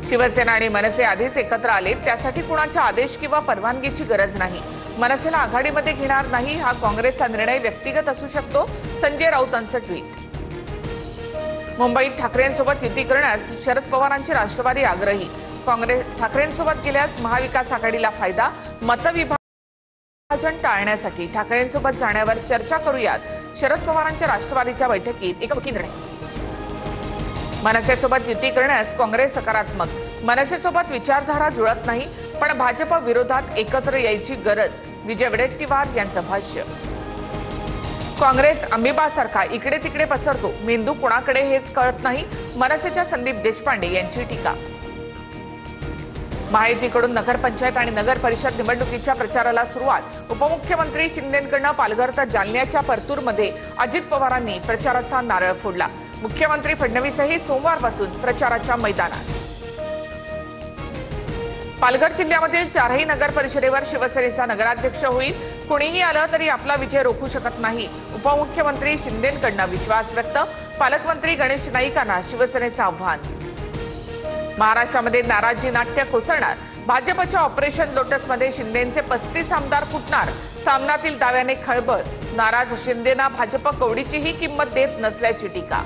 शिवसेना आणि मनसे आधीच एकत्र आले, त्यासाठी कुणाचा आदेश किंवा परवानगीची गरज नाही। मनसेला आघाडीमध्ये घेणार नाही हा काँग्रेसचा निर्णय व्यक्तिगत असू शकतो, संजय राऊतांचं ट्विट। मुंबईत ठाकरेंसोबत युती करण्यास शरद पवारांची राष्ट्रवादी आग्रही। काँग्रेस ठाकरेंसोबत गेल्यास महाविकास आघाडीला फायदा। मतविभाजन टाळण्यासाठी ठाकरेंसोबत जाण्यावर चर्चा करूयात, शरद पवारांच्या राष्ट्रवादीच्या बैठकीत एकमुखी निर्णय। मनसेसोबत युती करण्यास काँग्रेस सकारात्मक। मनसेसोबत विचारधारा जुळत नाही, पण भाजप विरोधात एकत्र यायची गरज, विजय वडेट्टीवार यांचं भाष्य। काँग्रेस अमिबासारखा इकडे तिकडे पसरतो, मेंदू कोणाकडे हेच कळत नाही, मनसेच्या संदीप देशपांडे यांची टीका। महायुतीकडून नगरपंचायत आणि नगर परिषद निवडणुकीच्या प्रचाराला सुरुवात। उपमुख्यमंत्री शिंदेंकडून पालघर तर जालन्याच्या परतूरमध्ये अजित पवारांनी प्रचाराचा नारळ फोडला। मुख्यमंत्री फडणवीसही सोमवारपासून प्रचाराच्या मैदानात। पालघर जिल्ह्यामधील 4ही नगर परिषदेवर शिवसेनेचा नगराध्यक्ष होईल। कुणीही आलं तरी आपला विजय रोखू शकत नाही, उपमुख्यमंत्री शिंदेंकडून विश्वास व्यक्त। पालकमंत्री गणेश नाईकांना शिवसेनेचं आव्हान। महाराष्ट्रामध्ये नाराजी नाट्य कोसळणार। भाजपच्या ऑपरेशन लोटसमध्ये शिंदेंचे 35 आमदार फुटणार। सामनातील दाव्याने खळबळ। नाराज शिंदेंना भाजप कवडीचीही किंमत देत नसल्याची टीका।